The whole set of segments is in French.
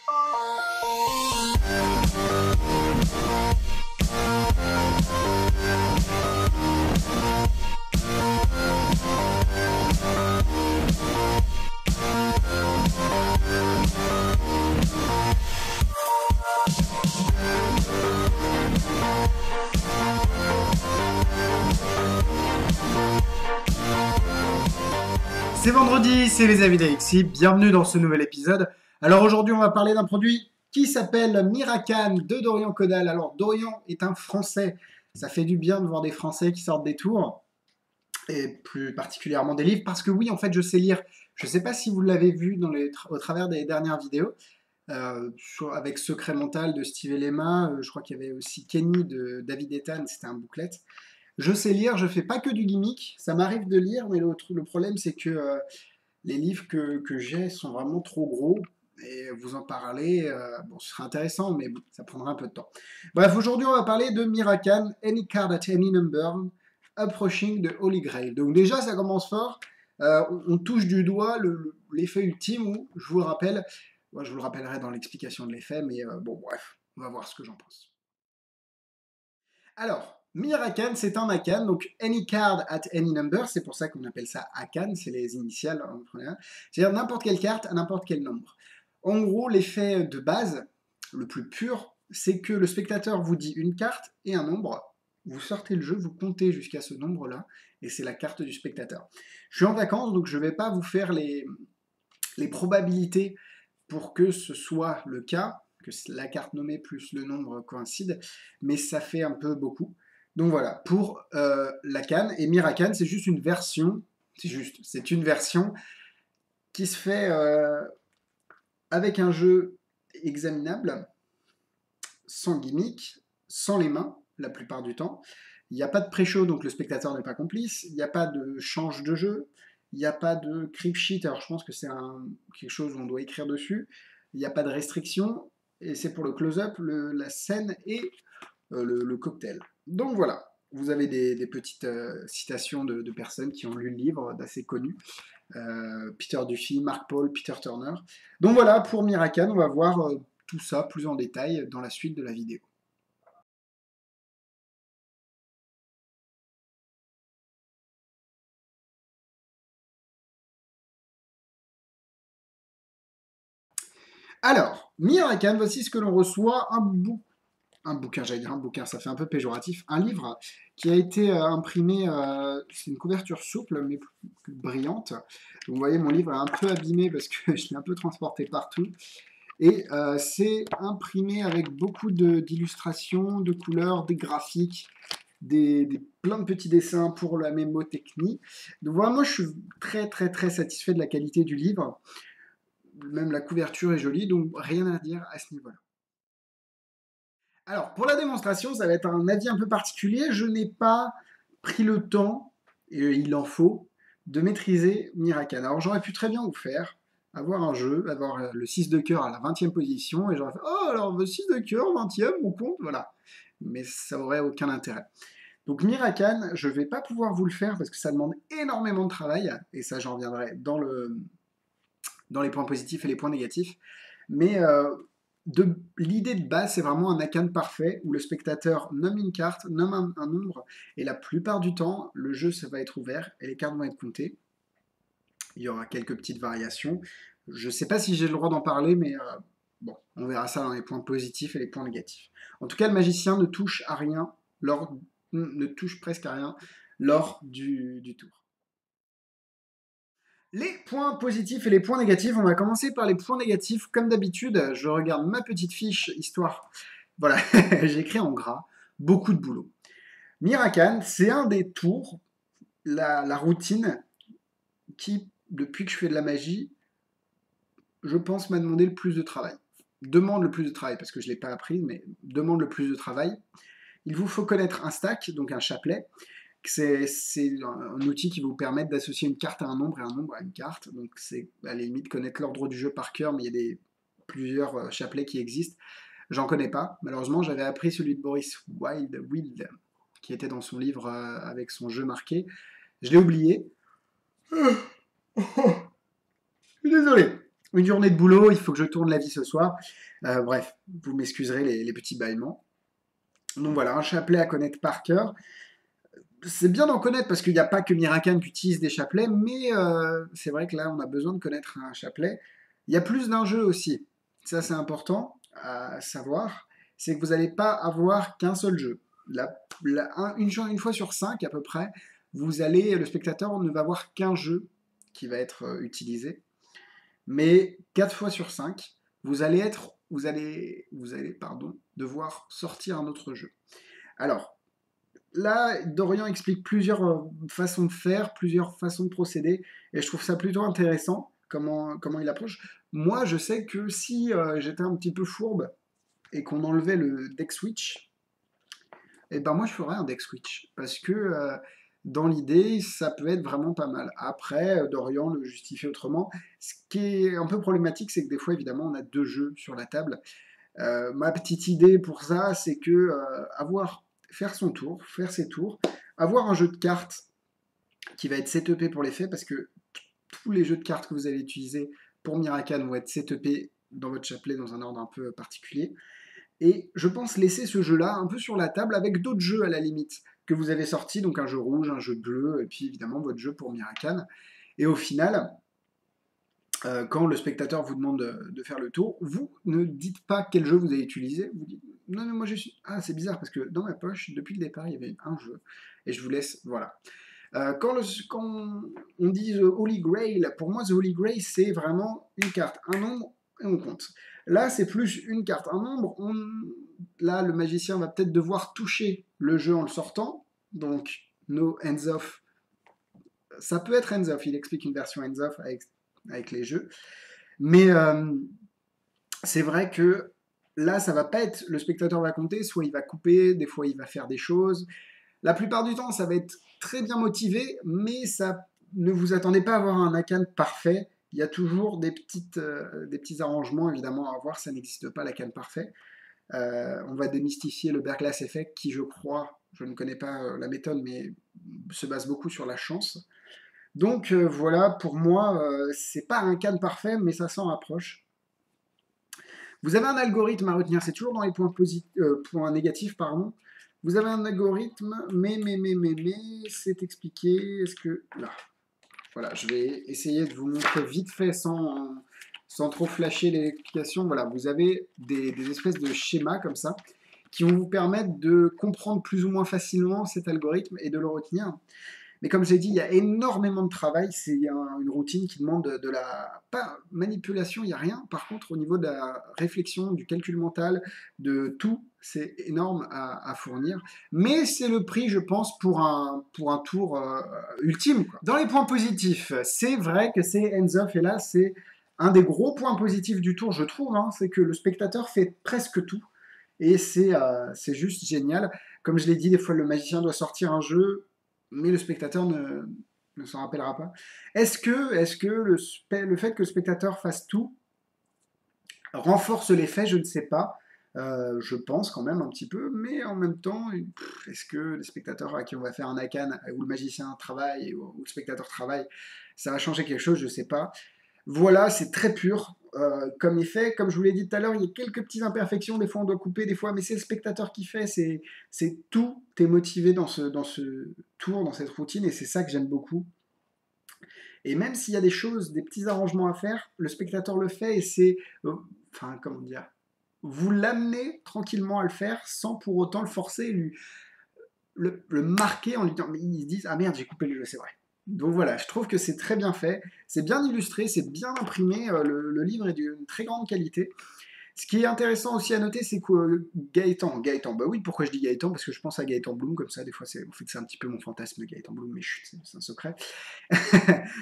C'est vendredi, c'est les amis d'Alexis, bienvenue dans ce nouvel épisode. Alors aujourd'hui on va parler d'un produit qui s'appelle Miracan de Dorian Caudal. Alors Dorian est un Français, ça fait du bien de voir des Français qui sortent des tours, et plus particulièrement des livres, parce que oui en fait je sais lire. Je ne sais pas si vous l'avez vu au travers des dernières vidéos, avec Secret Mental de Steve Elema, je crois qu'il y avait aussi Kenny de David Ethan, c'était un booklet. Je sais lire, je fais pas que du gimmick, ça m'arrive de lire, mais le problème c'est que les livres que j'ai sont vraiment trop gros, et vous en parler, bon, ce serait intéressant, mais bon, ça prendra un peu de temps. Bref, aujourd'hui on va parler de Miracan, Any Card at Any Number, Approaching the Holy Grail. Donc déjà ça commence fort, on touche du doigt l'effet ultime où, je vous le rappelle, moi je vous le rappellerai dans l'explication de l'effet, mais bon bref, on va voir ce que j'en pense. Alors, Miracan, c'est un Akan, donc any card at any number, c'est pour ça qu'on appelle ça Akan, c'est les initiales, c'est-à-dire n'importe quelle carte à n'importe quel nombre. En gros, l'effet de base, le plus pur, c'est que le spectateur vous dit une carte et un nombre, vous sortez le jeu, vous comptez jusqu'à ce nombre-là, et c'est la carte du spectateur. Je suis en vacances, donc je ne vais pas vous faire les probabilités pour que ce soit le cas, que la carte nommée plus le nombre coïncident, mais ça fait un peu beaucoup. Donc voilà, pour l'Akan, et Miracan, c'est juste une version, c'est une version qui se fait avec un jeu examinable, sans gimmick, sans les mains, la plupart du temps. Il n'y a pas de pré-show, donc le spectateur n'est pas complice. Il n'y a pas de change de jeu. Il n'y a pas de creep sheet, alors je pense que c'est quelque chose où on doit écrire dessus. Il n'y a pas de restriction, et c'est pour le close-up, la scène et le cocktail. Donc voilà, vous avez des petites citations de personnes qui ont lu le livre, d'assez connus. Peter Duffy, Mark Paul, Peter Turner. Donc voilà, pour Miracan, on va voir tout ça plus en détail dans la suite de la vidéo. Alors, Miracan, voici ce que l'on reçoit, un bouquin, j'allais dire un bouquin, ça fait un peu péjoratif, un livre qui a été imprimé, c'est une couverture souple mais plus brillante. Donc, vous voyez, mon livre est un peu abîmé parce que je l'ai un peu transporté partout. Et c'est imprimé avec beaucoup d'illustrations, de couleurs, des graphiques, plein de petits dessins pour la mémotechnie. Donc voilà, moi je suis très très très satisfait de la qualité du livre. Même la couverture est jolie, donc rien à dire à ce niveau-là. Alors, pour la démonstration, ça va être un avis un peu particulier. Je n'ai pas pris le temps, et il en faut, de maîtriser Miracan. Alors, j'aurais pu très bien vous faire avoir un jeu, avoir le 6 de cœur à la 20e position, et j'aurais fait « Oh, alors le 6 de cœur, 20e, on compte, voilà. » Mais ça n'aurait aucun intérêt. Donc Miracan, je ne vais pas pouvoir vous le faire parce que ça demande énormément de travail, et ça j'en reviendrai dans les points positifs et les points négatifs. Mais l'idée de base, c'est vraiment un Akan parfait où le spectateur nomme une carte, nomme un nombre, et la plupart du temps, le jeu ça va être ouvert et les cartes vont être comptées. Il y aura quelques petites variations. Je ne sais pas si j'ai le droit d'en parler, mais bon, on verra ça dans les points positifs et les points négatifs. En tout cas, le magicien ne touche à rien, ne touche presque à rien lors du tour. Les points positifs et les points négatifs, on va commencer par les points négatifs. Comme d'habitude, je regarde ma petite fiche, histoire... Voilà, j'ai écrit en gras, beaucoup de boulot. Miracan, c'est un des tours, la routine, qui, depuis que je fais de la magie, je pense m'a demandé le plus de travail. Demande le plus de travail, parce que je ne l'ai pas appris, mais demande le plus de travail. Il vous faut connaître un stack, donc un chapelet. C'est un outil qui va vous permettre d'associer une carte à un nombre et un nombre à une carte. Donc c'est à la limite connaître l'ordre du jeu par cœur, mais il y a plusieurs chapelets qui existent. J'en connais pas. Malheureusement, j'avais appris celui de Boris Wild, qui était dans son livre avec son jeu marqué. Je l'ai oublié. Je suis désolé. une journée de boulot, il faut que je tourne la vie ce soir. Bref, vous m'excuserez les petits bâillements. Donc voilà, un chapelet à connaître par cœur. C'est bien d'en connaître parce qu'il n'y a pas que Miracan qui utilise des chapelets, mais c'est vrai que là, on a besoin de connaître un chapelet. Il y a plus d'un jeu aussi. Ça, c'est important à savoir. C'est que vous n'allez pas avoir qu'un seul jeu. Une fois sur 5 à peu près, le spectateur ne va avoir qu'un jeu qui va être utilisé. Mais 4 fois sur 5, vous allez devoir sortir un autre jeu. Alors, là, Dorian explique plusieurs façons de faire, plusieurs façons de procéder, et je trouve ça plutôt intéressant, comment il approche. Moi, je sais que si j'étais un petit peu fourbe, et qu'on enlevait le deck switch, et ben moi je ferais un deck switch, parce que dans l'idée, ça peut être vraiment pas mal. Après, Dorian le justifie autrement. Ce qui est un peu problématique, c'est que des fois, évidemment, on a 2 jeux sur la table. Ma petite idée pour ça, c'est que faire ses tours, avoir un jeu de cartes qui va être setupé pour les faits, parce que tous les jeux de cartes que vous allez utiliser pour Miracan vont être setupés dans votre chapelet dans un ordre un peu particulier. Et je pense laisser ce jeu-là un peu sur la table avec d'autres jeux à la limite que vous avez sortis, donc un jeu rouge, un jeu bleu, et puis évidemment votre jeu pour Miracan. Et au final, quand le spectateur vous demande de faire le tour, vous ne dites pas quel jeu vous allez utiliser, vous dites non mais moi je suis... Ah c'est bizarre parce que dans ma poche, depuis le départ, il y avait un jeu, et je vous laisse... Voilà. Quand on dit The Holy Grail, pour moi The Holy Grail c'est vraiment une carte, un nombre, et on compte. Là c'est plus une carte, un nombre, là le magicien va peut-être devoir toucher le jeu en le sortant, donc no hands off, ça peut être hands off, il explique une version hands off avec les jeux, mais c'est vrai que là ça va pas être, le spectateur va compter, soit il va couper, des fois il va faire des choses, la plupart du temps ça va être très bien motivé, mais ça ne vous attendez pas à avoir un Akan parfait, il y a toujours des petits arrangements évidemment à avoir, ça n'existe pas l'Akan parfait. On va démystifier le Berglas Effect qui je crois, je ne connais pas la méthode, mais se base beaucoup sur la chance. Donc voilà, pour moi, c'est pas un can parfait, mais ça s'en rapproche. Vous avez un algorithme à retenir, c'est toujours dans les points négatifs, pardon. Vous avez un algorithme, mais, c'est expliqué, est-ce que... Là, voilà, je vais essayer de vous montrer vite fait sans trop flasher l'explication. Voilà, vous avez des espèces de schémas comme ça, qui vont vous permettre de comprendre plus ou moins facilement cet algorithme et de le retenir. Mais comme j'ai dit, il y a énormément de travail. C'est une routine qui demande de la... Pas manipulation, il n'y a rien. Par contre, au niveau de la réflexion, du calcul mental, de tout, c'est énorme à fournir. Mais c'est le prix, je pense, pour un tour ultime, quoi. Dans les points positifs, c'est vrai que c'est hands-off. Et là, c'est un des gros points positifs du tour, je trouve. Hein, c'est que le spectateur fait presque tout. Et c'est juste génial. Comme je l'ai dit, des fois, le magicien doit sortir un jeu, mais le spectateur ne s'en rappellera pas. Est-ce que le fait que le spectateur fasse tout renforce l'effet? Je ne sais pas. Je pense quand même un petit peu, mais en même temps, est-ce que les spectateurs à qui on va faire un Akan, où le magicien travaille, où le spectateur travaille, ça va changer quelque chose? Je ne sais pas. Voilà, c'est très pur comme effet. Comme je vous l'ai dit tout à l'heure, il y a quelques petites imperfections. Des fois, on doit couper, des fois, mais c'est le spectateur qui fait. C'est tout est motivé dans ce tour, dans cette routine, et c'est ça que j'aime beaucoup. Et même s'il y a des choses, des petits arrangements à faire, le spectateur le fait, et c'est... enfin, comment dire, vous l'amenez tranquillement à le faire sans pour autant le forcer, le marquer en lui disant... Mais ils se disent, ah merde, j'ai coupé le jeu, c'est vrai. Donc voilà, je trouve que c'est très bien fait, c'est bien illustré, c'est bien imprimé, le livre est d'une très grande qualité. Ce qui est intéressant aussi à noter, c'est que Gaëtan, bah oui, pourquoi je dis Gaëtan? Parce que je pense à Gaëtan Bloom, comme ça, des fois, c'est un petit peu mon fantasme, Gaëtan Bloom, mais chut, c'est un secret.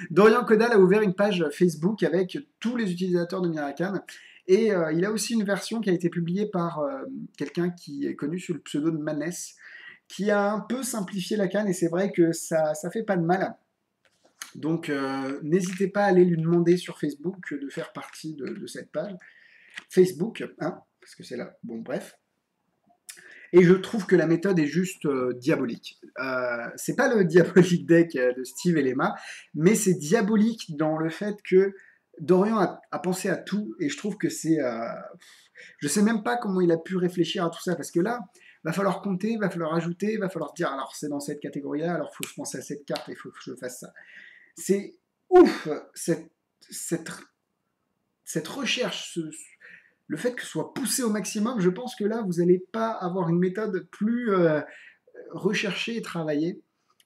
Dorian Kodal a ouvert une page Facebook avec tous les utilisateurs de Miracan, et il a aussi une version qui a été publiée par quelqu'un qui est connu sous le pseudo de Maness, qui a un peu simplifié la canne, et c'est vrai que ça fait pas de mal. Donc n'hésitez pas à aller lui demander sur Facebook de faire partie de cette page. Facebook, hein, parce que c'est là. Bon, bref. Et je trouve que la méthode est juste diabolique. C'est pas le diabolique deck de Steve et Lema, mais c'est diabolique dans le fait que Dorian a pensé à tout et je trouve que c'est... je sais même pas comment il a pu réfléchir à tout ça parce que là, va falloir compter, va falloir ajouter, va falloir dire alors c'est dans cette catégorie-là, alors il faut que je pense à cette carte et il faut que je fasse ça. C'est ouf cette, cette recherche, le fait que ce soit poussé au maximum, je pense que là, vous n'allez pas avoir une méthode plus recherchée et travaillée.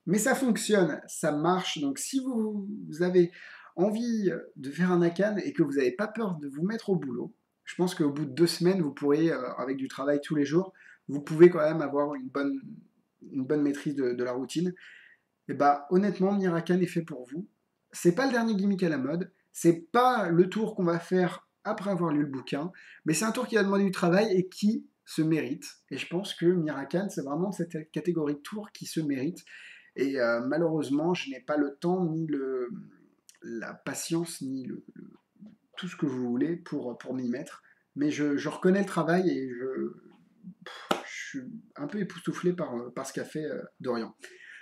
Mais ça fonctionne, ça marche. Donc si vous avez envie de faire un Akan et que vous n'avez pas peur de vous mettre au boulot, je pense qu'au bout de 2 semaines, vous pourrez, avec du travail tous les jours, vous pouvez quand même avoir une bonne maîtrise de la routine. Et bah honnêtement, Miracan est fait pour vous. C'est pas le dernier gimmick à la mode, c'est pas le tour qu'on va faire après avoir lu le bouquin, mais c'est un tour qui a demandé du travail et qui se mérite. Et je pense que Miracan, c'est vraiment cette catégorie de tour qui se mérite. Et malheureusement, je n'ai pas le temps, ni la patience, ni tout ce que vous voulez pour m'y mettre. Mais je reconnais le travail et je suis un peu époustouflé par ce qu'a fait Dorian.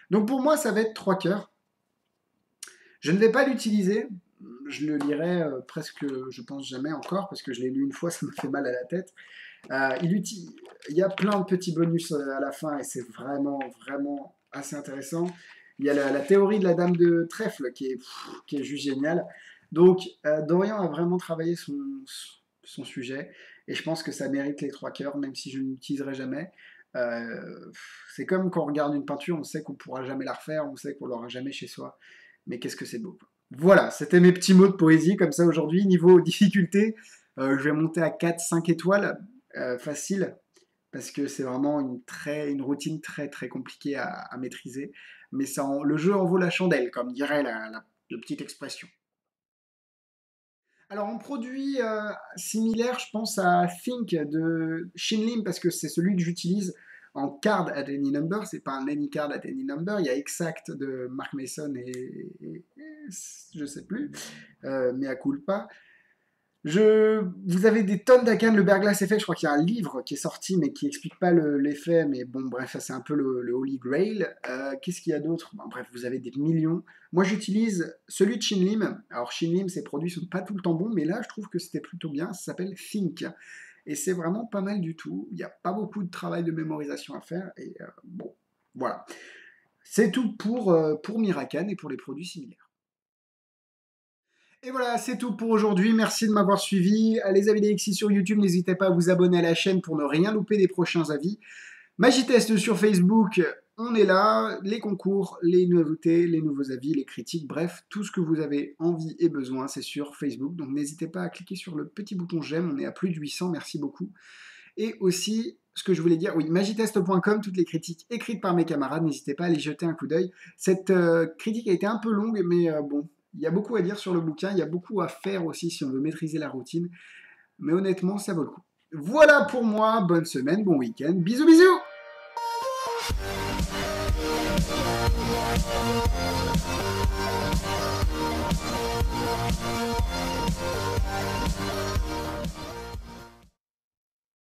Donc pour moi, ça va être 3 cœurs. Je ne vais pas l'utiliser. Je le lirai presque, je pense, jamais encore, parce que je l'ai lu une fois, ça me fait mal à la tête. Il y a plein de petits bonus à la fin, et c'est vraiment, vraiment assez intéressant. Il y a la théorie de la dame de trèfle, qui est juste géniale. Donc, Dorian a vraiment travaillé son sujet, et je pense que ça mérite les 3 cœurs, même si je ne l'utiliserai jamais. C'est comme quand on regarde une peinture, on sait qu'on ne pourra jamais la refaire, on sait qu'on l'aura jamais chez soi. Mais qu'est-ce que c'est beau. Voilà, c'était mes petits mots de poésie comme ça aujourd'hui. Niveau difficulté, je vais monter à 4-5 étoiles, facile, parce que c'est vraiment une routine très très compliquée à maîtriser. Mais le jeu en vaut la chandelle, comme dirait la petite expression. Alors, en produit similaire, je pense à Think de Shinlim parce que c'est celui que j'utilise en card at any number. C'est pas un any card at any number. Il y a Exact de Mark Mason et je sais plus, mais à culpa. Vous avez des tonnes d'Akan, le Bear Glass Effect, je crois qu'il y a un livre qui est sorti mais qui explique pas l'effet, mais bon bref, ça c'est un peu le Holy Grail. Qu'est-ce qu'il y a d'autre? Bon, bref, vous avez des millions. Moi j'utilise celui de Shinlim. Alors Shinlim, ses produits sont pas tout le temps bons, mais là je trouve que c'était plutôt bien, ça s'appelle Think. Et c'est vraiment pas mal du tout, il n'y a pas beaucoup de travail de mémorisation à faire, et bon, voilà. C'est tout pour Miracan et pour les produits similaires. Et voilà, c'est tout pour aujourd'hui. Merci de m'avoir suivi. Les avis d'Alexis sur YouTube, n'hésitez pas à vous abonner à la chaîne pour ne rien louper des prochains avis. Magitest sur Facebook, on est là. Les concours, les nouveautés, les nouveaux avis, les critiques, bref, tout ce que vous avez envie et besoin, c'est sur Facebook. Donc n'hésitez pas à cliquer sur le petit bouton j'aime. On est à plus de 800, merci beaucoup. Et aussi, ce que je voulais dire, oui, magitest.com, toutes les critiques écrites par mes camarades, n'hésitez pas à les jeter un coup d'œil. Cette critique a été un peu longue, mais bon, il y a beaucoup à dire sur le bouquin, il y a beaucoup à faire aussi si on veut maîtriser la routine. Mais honnêtement, ça vaut le coup. Voilà pour moi, bonne semaine, bon week-end, bisous bisous.